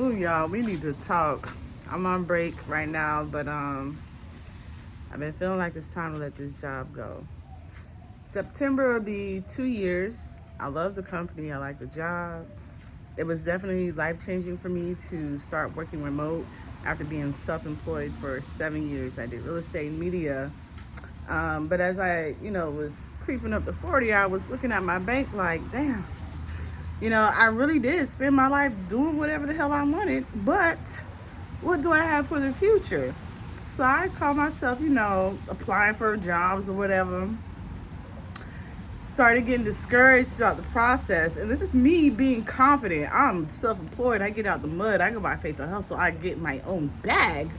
Ooh, y'all, we need to talk. I'm on break right now, but I've been feeling like it's time to let this job go. September will be 2 years. I love the company. I like the job. It was definitely life changing for me to start working remote after being self employed for 7 years. I did real estate and media. But as I, was creeping up to 40, I was looking at my bank like, damn, I really did spend my life doing whatever the hell I wanted, but what do I have for the future? So I call myself, applying for jobs or whatever. Started getting discouraged throughout the process. And this is me being confident. I'm self employed. I get out the mud. I go by faith of hustle. I get my own bag.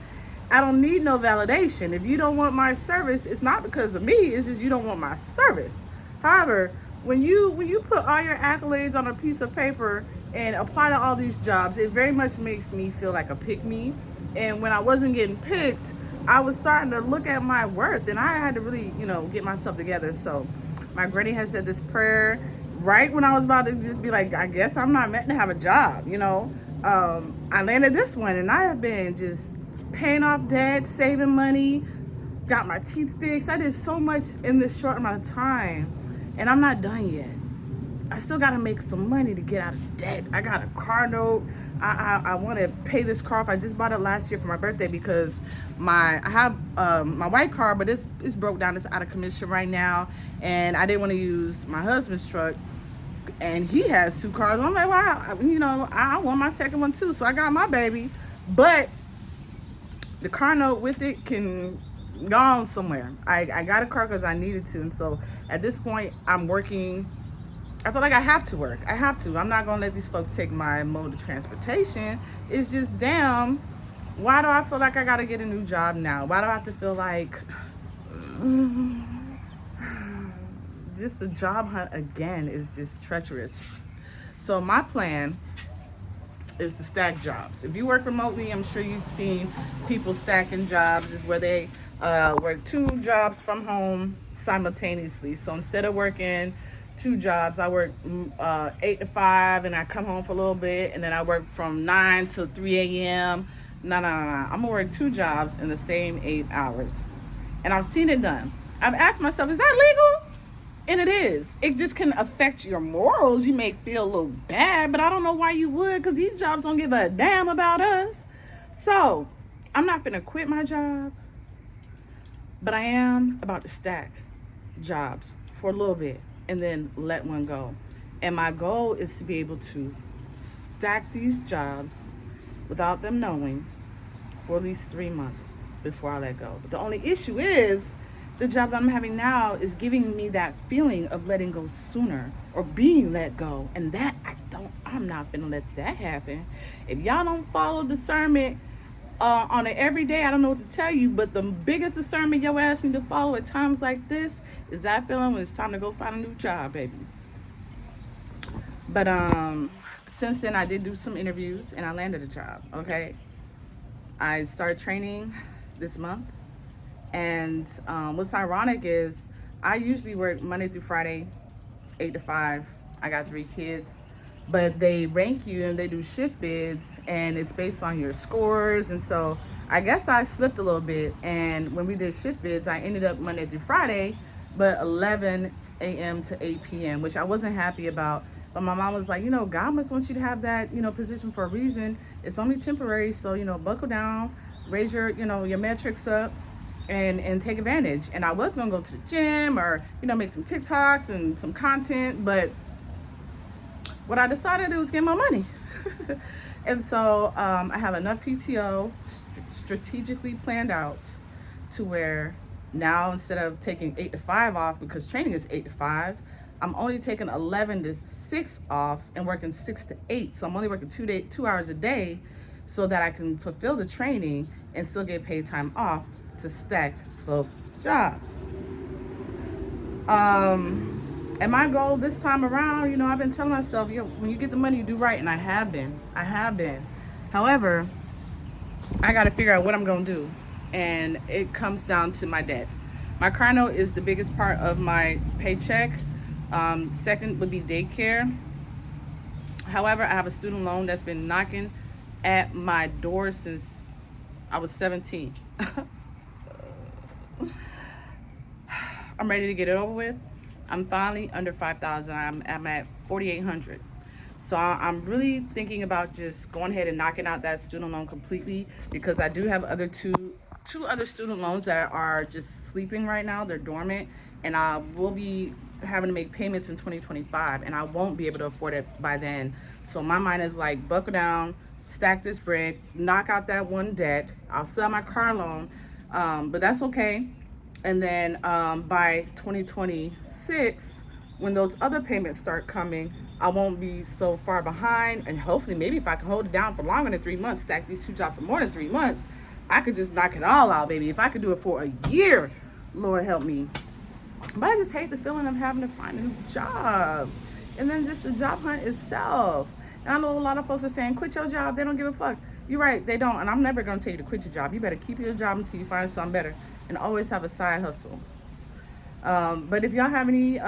I don't need no validation. If you don't want my service, it's not because of me. It's just you don't want my service. However, when you put all your accolades on a piece of paper and apply to all these jobs, it very much makes me feel like a pick me. And when I wasn't getting picked, I was starting to look at my worth, and I had to really, get myself together. So my granny had said this prayer right when I was about to just be like, I guess I'm not meant to have a job. I landed this one, and I have been just paying off debt, saving money, got my teeth fixed. I did so much in this short amount of time, and I'm not done yet. I still got to make some money to get out of debt. I got a car note. I want to pay this car off. I just bought it last year for my birthday because I have my white car, but it's broke down. It's out of commission right now, and I didn't want to use my husband's truck, and he has two cars. I'm like, wow, I want my second one too. So I got my baby, but the car note with it can go on somewhere. I got a car because I needed to, and so at this point I'm working. I feel like I have to work. I have to. I'm not gonna let these folks take my mode of transportation. It's just damn. Why do I feel like I gotta get a new job now? Why do I have to feel like just the job hunt again is just treacherous? So my plan is to stack jobs. If you work remotely, I'm sure you've seen people stacking jobs. Is where they work two jobs from home simultaneously. So instead of working two jobs, I work 8 to 5, and I come home for a little bit, and then I work from 9 to 3 a.m. No. I'm gonna work two jobs in the same 8 hours, and I've seen it done. I've asked myself, is that legal? And it is. It just can affect your morals. You may feel a little bad, but I don't know why you would, because these jobs don't give a damn about us. So I'm not gonna quit my job, but I am about to stack jobs for a little bit and then let one go. And my goal is to be able to stack these jobs without them knowing for at least 3 months before I let go. But the only issue is the job that I'm having now is giving me that feeling of letting go sooner or being let go. And that I'm not gonna let that happen. If y'all don't follow discernment on it every day, I don't know what to tell you, but the biggest discernment your ass need to follow at times like this is that feeling when it's time to go find a new job, baby. But since then I did do some interviews and I landed a job. Okay, I started training this month, and what's ironic is I usually work Monday through Friday, 8 to 5. I got 3 kids, but they rank you and they do shift bids, and it's based on your scores. And so I guess I slipped a little bit, and when we did shift bids, I ended up Monday through Friday, but 11 a.m. to 8 p.m., which I wasn't happy about. But my mom was like, God must want you to have that, position for a reason. It's only temporary, so buckle down, raise your metrics up, and take advantage. And I was gonna go to the gym or make some TikToks and some content, but what I decided to do was get my money. And so I have enough PTO strategically planned out to where now, instead of taking 8 to 5 off, because training is 8 to 5, I'm only taking 11 to 6 off and working 6 to 8. So I'm only working 2 hours a day so that I can fulfill the training and still get paid time off to stack both jobs. And my goal this time around, I've been telling myself, when you get the money, you do right. And I have been. However, I got to figure out what I'm going to do. And it comes down to my debt. My car note is the biggest part of my paycheck. Second would be daycare. However, I have a student loan that's been knocking at my door since I was 17. I'm ready to get it over with. I'm finally under 5,000. I'm at 4,800. So I'm really thinking about just going ahead and knocking out that student loan completely, because I do have two other student loans that are just sleeping right now. They're dormant, and I will be having to make payments in 2025, and I won't be able to afford it by then. So my mind is like, buckle down, stack this bread, knock out that one debt. I'll sell my car loan, but that's okay. And then by 2026, when those other payments start coming, I won't be so far behind. And hopefully, maybe if I can hold it down for longer than 3 months, stack these two jobs for more than 3 months, I could just knock it all out, baby. If I could do it for a year, Lord help me. But I just hate the feeling of having to find a new job. And then just the job hunt itself. And I know a lot of folks are saying, quit your job. They don't give a fuck. You're right, they don't. And I'm never going to tell you to quit your job. You better keep your job until you find something better. And always have a side hustle. But if y'all have any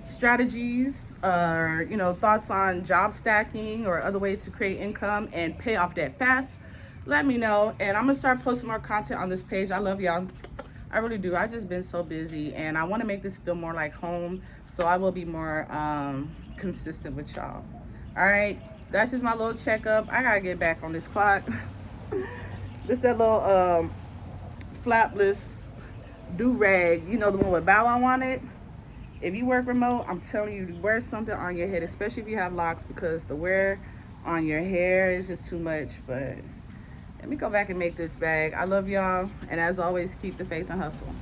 strategies or thoughts on job stacking or other ways to create income and pay off debt fast, let me know. And I'm gonna start posting more content on this page. I love y'all. I really do. I've just been so busy, and I want to make this feel more like home, so I will be more consistent with y'all. All right, that's just my little checkup. I gotta get back on this clock. This that little flapless do-rag, the one with Bow Wow on it. If you work remote, I'm telling you to wear something on your head, especially if you have locks, because the wear on your hair is just too much. But let me go back and make this bag. I love y'all, and as always, keep the faith and hustle.